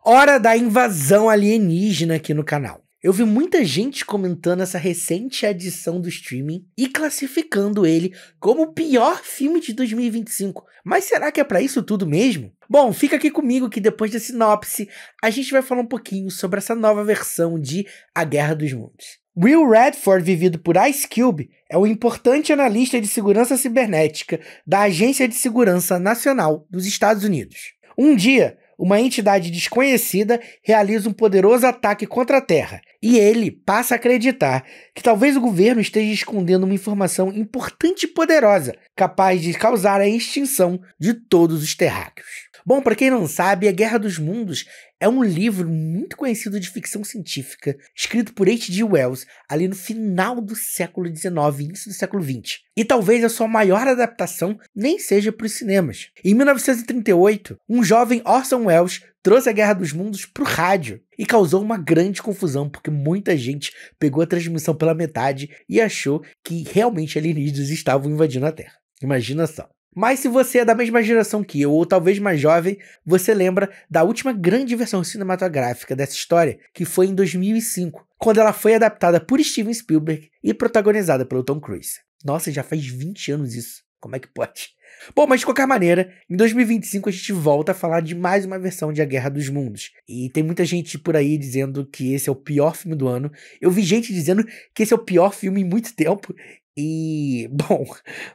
Hora da invasão alienígena aqui no canal. Eu vi muita gente comentando essa recente adição do streaming e classificando ele como o pior filme de 2025. Mas será que é pra isso tudo mesmo? Bom, fica aqui comigo que depois da sinopse, a gente vai falar um pouquinho sobre essa nova versão de A Guerra dos Mundos. Will Redford, vivido por Ice Cube, é um importante analista de segurança cibernética da Agência de Segurança Nacional dos Estados Unidos. Um dia, uma entidade desconhecida realiza um poderoso ataque contra a Terra, e ele passa a acreditar que talvez o governo esteja escondendo uma informação importante e poderosa, capaz de causar a extinção de todos os terráqueos. Bom, para quem não sabe, A Guerra dos Mundos é um livro muito conhecido de ficção científica, escrito por H.G. Wells ali no final do século XIX, início do século XX. E talvez a sua maior adaptação nem seja para os cinemas. Em 1938, um jovem Orson Welles trouxe A Guerra dos Mundos para o rádio e causou uma grande confusão, porque muita gente pegou a transmissão pela metade e achou que realmente alienígenas estavam invadindo a Terra. Imagina só. Mas se você é da mesma geração que eu, ou talvez mais jovem, você lembra da última grande versão cinematográfica dessa história, que foi em 2005, quando ela foi adaptada por Steven Spielberg e protagonizada pelo Tom Cruise. Nossa, já faz 20 anos isso. Como é que pode? Bom, mas de qualquer maneira, em 2025 a gente volta a falar de mais uma versão de A Guerra dos Mundos. E tem muita gente por aí dizendo que esse é o pior filme do ano. Eu vi gente dizendo que esse é o pior filme em muito tempo. E, bom,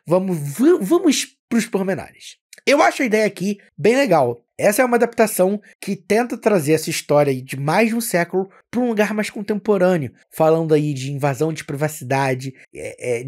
vamos pros pormenores. Eu acho a ideia aqui bem legal. Essa é uma adaptação que tenta trazer essa história de mais de um século para um lugar mais contemporâneo, falando aí de invasão de privacidade,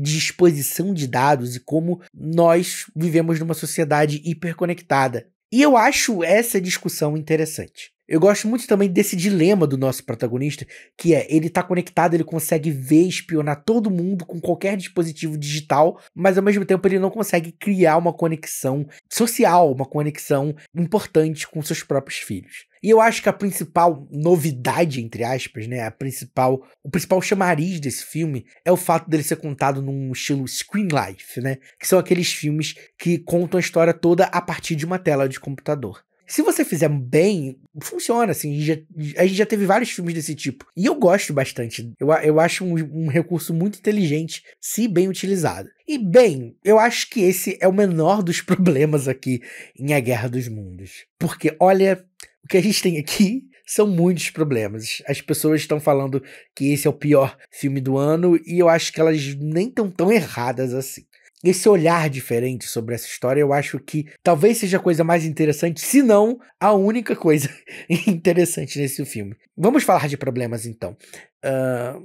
de exposição de dados e como nós vivemos numa sociedade hiperconectada. E eu acho essa discussão interessante. Eu gosto muito também desse dilema do nosso protagonista, que é, ele tá conectado, ele consegue ver e espionar todo mundo com qualquer dispositivo digital, mas ao mesmo tempo ele não consegue criar uma conexão social, uma conexão importante com seus próprios filhos. E eu acho que a principal novidade, entre aspas, né, o principal chamariz desse filme é o fato dele ser contado num estilo Screen Life, né, que são aqueles filmes que contam a história toda a partir de uma tela de computador. Se você fizer bem, funciona, assim, a gente já teve vários filmes desse tipo. E eu gosto bastante. Eu acho um recurso muito inteligente, se bem utilizado. E, bem, eu acho que esse é o menor dos problemas aqui em A Guerra dos Mundos. Porque, olha, o que a gente tem aqui são muitos problemas. As pessoas estão falando que esse é o pior filme do ano, e eu acho que elas nem estão tão erradas assim. Esse olhar diferente sobre essa história, eu acho que talvez seja a coisa mais interessante, se não a única coisa interessante nesse filme. Vamos falar de problemas, então.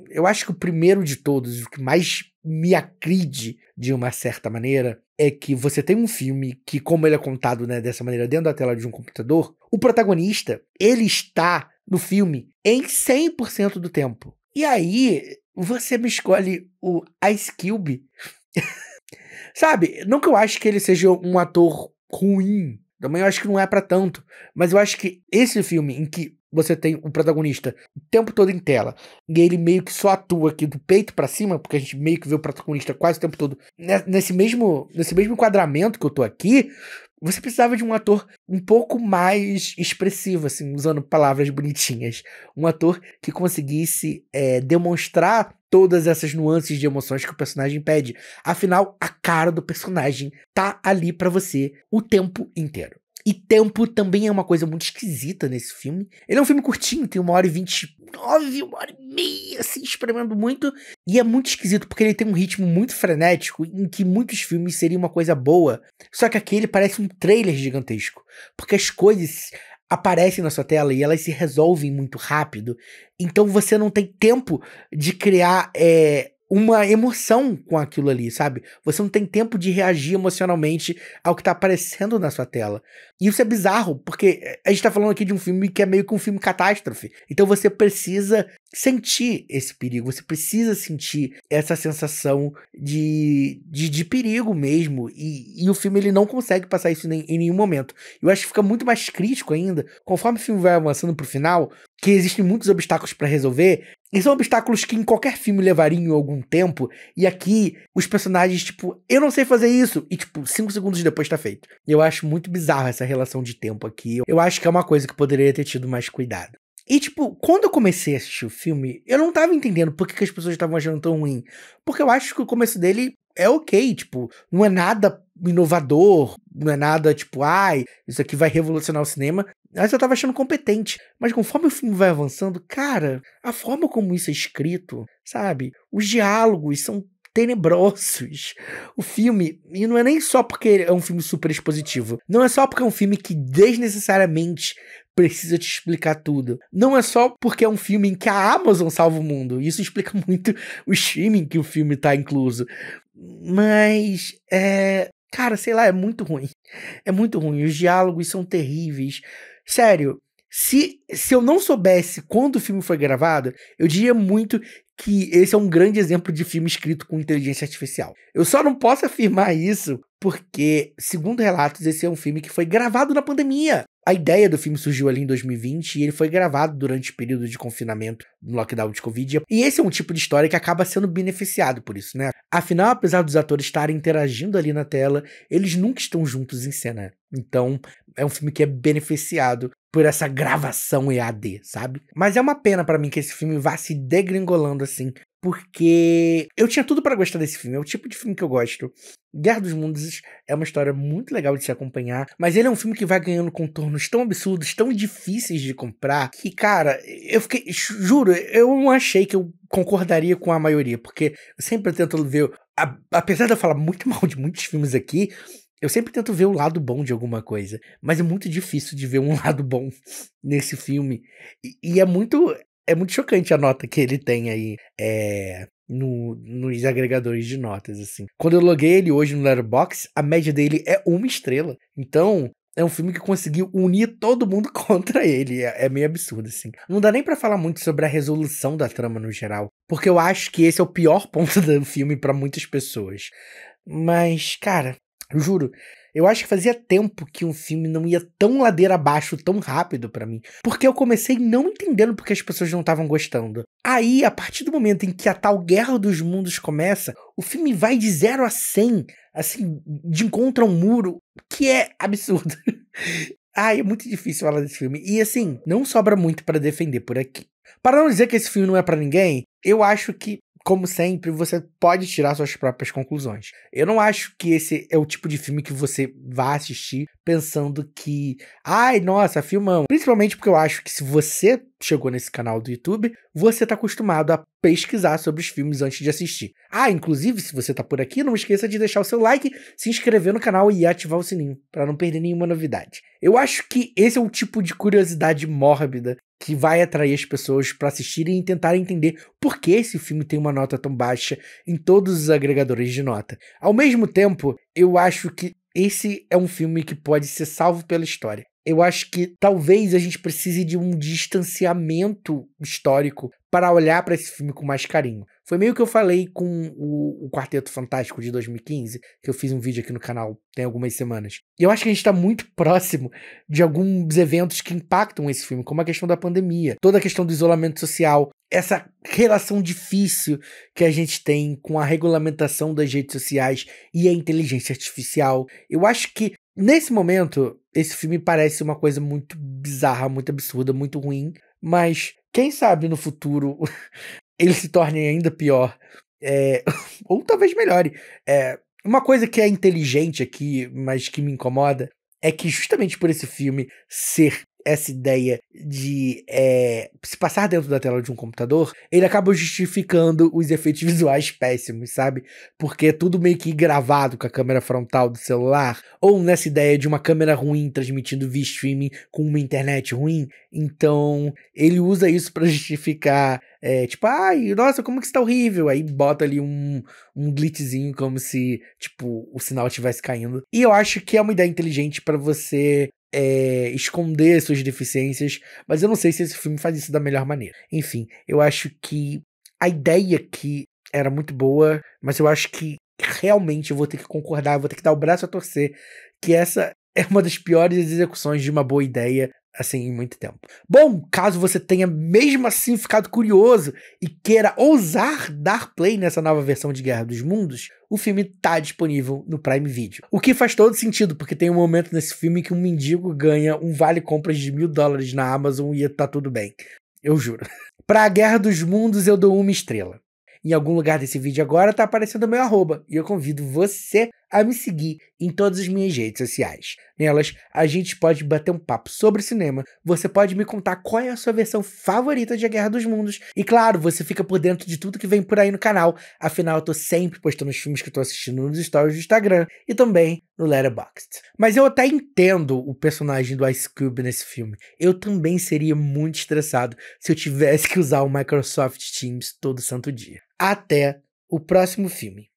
Eu acho que o primeiro de todos, o que mais me agride de uma certa maneira, é que você tem um filme que, como ele é contado, né, dessa maneira, dentro da tela de um computador, o protagonista, ele está no filme em 100% do tempo. E aí, você me escolhe o Ice Cube... Sabe, não que eu acho que ele seja um ator ruim, também eu acho que não é pra tanto, mas eu acho que esse filme em que você tem o protagonista o tempo todo em tela, e ele meio que só atua aqui do peito pra cima, porque a gente meio que vê o protagonista quase o tempo todo nesse mesmo enquadramento que eu tô aqui, você precisava de um ator um pouco mais expressivo, assim, usando palavras bonitinhas. Um ator que conseguisse demonstrar todas essas nuances de emoções que o personagem pede. Afinal, a cara do personagem tá ali pra você o tempo inteiro. E tempo também é uma coisa muito esquisita nesse filme. Ele é um filme curtinho, tem 1h29, 1h30, assim, espremendo muito. E é muito esquisito, porque ele tem um ritmo muito frenético, em que muitos filmes seriam uma coisa boa. Só que aqui ele parece um trailer gigantesco. Porque as coisas aparecem na sua tela e elas se resolvem muito rápido. Então você não tem tempo de criar... uma emoção com aquilo ali, sabe? Você não tem tempo de reagir emocionalmente ao que tá aparecendo na sua tela. E isso é bizarro, porque a gente tá falando aqui de um filme que é meio que um filme catástrofe. Então você precisa sentir esse perigo, você precisa sentir essa sensação de perigo mesmo. E o filme ele não consegue passar isso em nenhum momento. Eu acho que fica muito mais crítico ainda, conforme o filme vai avançando pro final, que existem muitos obstáculos para resolver, E são obstáculos que em qualquer filme levariam algum tempo, e aqui os personagens, tipo, eu não sei fazer isso, e tipo, 5 segundos depois tá feito. Eu acho muito bizarro essa relação de tempo aqui. Eu acho que é uma coisa que poderia ter tido mais cuidado. E, tipo, quando eu comecei a assistir o filme, eu não tava entendendo por que as pessoas estavam achando tão ruim. Porque eu acho que o começo dele é ok, tipo, não é nada inovador, não é nada tipo, ai, isso aqui vai revolucionar o cinema. Mas eu tava achando competente. Mas conforme o filme vai avançando, cara, a forma como isso é escrito, sabe? Os diálogos são tenebrosos. O filme, e não é nem só porque é um filme super expositivo, não é só porque é um filme que desnecessariamente precisa te explicar tudo. Não é só porque é um filme em que a Amazon salva o mundo. Isso explica muito o streaming que o filme tá incluso. Mas, cara, sei lá, é muito ruim. É muito ruim. Os diálogos são terríveis. Sério, se eu não soubesse quando o filme foi gravado, eu diria muito que esse é um grande exemplo de filme escrito com inteligência artificial. Eu só não posso afirmar isso porque, segundo relatos, esse é um filme que foi gravado na pandemia. A ideia do filme surgiu ali em 2020 e ele foi gravado durante o período de confinamento no lockdown de Covid. E esse é um tipo de história que acaba sendo beneficiado por isso, né? Afinal, apesar dos atores estarem interagindo ali na tela, eles nunca estão juntos em cena. Então, é um filme que é beneficiado por essa gravação EAD, sabe? Mas é uma pena pra mim que esse filme vá se degringolando assim, porque eu tinha tudo pra gostar desse filme, é o tipo de filme que eu gosto. Guerra dos Mundos é uma história muito legal de se acompanhar, mas ele é um filme que vai ganhando contornos tão absurdos, tão difíceis de comprar, que, cara, eu fiquei, juro, eu não achei que eu concordaria com a maioria, porque eu sempre tento ver, apesar de eu falar muito mal de muitos filmes aqui, eu sempre tento ver o lado bom de alguma coisa, mas é muito difícil de ver um lado bom nesse filme, e é muito chocante a nota que ele tem aí, nos agregadores de notas, assim. Quando eu loguei ele hoje no Letterboxd, a média dele é 1 estrela. Então, é um filme que conseguiu unir todo mundo contra ele. É meio absurdo, assim. Não dá nem pra falar muito sobre a resolução da trama no geral, porque eu acho que esse é o pior ponto do filme pra muitas pessoas. Mas, cara, eu juro, eu acho que fazia tempo que um filme não ia tão ladeira abaixo tão rápido pra mim. Porque eu comecei não entendendo porque as pessoas não estavam gostando. Aí, a partir do momento em que a tal Guerra dos Mundos começa, o filme vai de 0 a 100, assim, de encontro a um muro, que é absurdo. Ai, é muito difícil falar desse filme. E assim, não sobra muito pra defender por aqui. Para não dizer que esse filme não é pra ninguém, eu acho que, como sempre, você pode tirar suas próprias conclusões. Eu não acho que esse é o tipo de filme que você vá assistir pensando que, ai, nossa, filmão. Principalmente porque eu acho que se você chegou nesse canal do YouTube, você tá acostumado a pesquisar sobre os filmes antes de assistir. Ah, inclusive, se você tá por aqui, não esqueça de deixar o seu like, se inscrever no canal e ativar o sininho, para não perder nenhuma novidade. Eu acho que esse é o tipo de curiosidade mórbida que vai atrair as pessoas para assistirem e tentarem entender por que esse filme tem uma nota tão baixa em todos os agregadores de nota. Ao mesmo tempo, eu acho que esse é um filme que pode ser salvo pela história. Eu acho que talvez a gente precise de um distanciamento histórico para olhar para esse filme com mais carinho. Foi meio que eu falei com o Quarteto Fantástico de 2015, que eu fiz um vídeo aqui no canal tem algumas semanas. E eu acho que a gente está muito próximo de alguns eventos que impactam esse filme, como a questão da pandemia, toda a questão do isolamento social, essa relação difícil que a gente tem com a regulamentação das redes sociais e a inteligência artificial. Eu acho que nesse momento, esse filme parece uma coisa muito bizarra, muito absurda, muito ruim, mas quem sabe no futuro ele se torne ainda pior, ou talvez melhore. Uma coisa que é inteligente aqui, mas que me incomoda, é que justamente por esse filme ser essa ideia de se passar dentro da tela de um computador, ele acaba justificando os efeitos visuais péssimos, sabe? Porque é tudo meio que gravado com a câmera frontal do celular, ou nessa ideia de uma câmera ruim transmitindo via streaming com uma internet ruim. Então, ele usa isso pra justificar, tipo, ai, nossa, como que isso tá horrível? Aí bota ali um glitchzinho como se, tipo, o sinal estivesse caindo. E eu acho que é uma ideia inteligente pra você esconder suas deficiências, mas eu não sei se esse filme faz isso da melhor maneira. Enfim, eu acho que a ideia aqui era muito boa, mas eu acho que realmente eu vou ter que concordar, eu vou ter que dar o braço a torcer que essa é uma das piores execuções de uma boa ideia assim, em muito tempo. Bom, caso você tenha mesmo assim ficado curioso e queira ousar dar play nessa nova versão de Guerra dos Mundos, o filme tá disponível no Prime Video. O que faz todo sentido, porque tem um momento nesse filme que um mendigo ganha um vale-compras de $1.000 na Amazon e tá tudo bem. Eu juro. Pra Guerra dos Mundos eu dou 1 estrela. Em algum lugar desse vídeo agora tá aparecendo o meu arroba, e eu convido você a me seguir em todas as minhas redes sociais. Nelas, a gente pode bater um papo sobre cinema, você pode me contar qual é a sua versão favorita de A Guerra dos Mundos, e claro, você fica por dentro de tudo que vem por aí no canal, afinal eu tô sempre postando os filmes que eu tô assistindo nos stories do Instagram, e também no Letterboxd. Mas eu até entendo o personagem do Ice Cube nesse filme. Eu também seria muito estressado se eu tivesse que usar o Microsoft Teams todo santo dia. Até o próximo filme.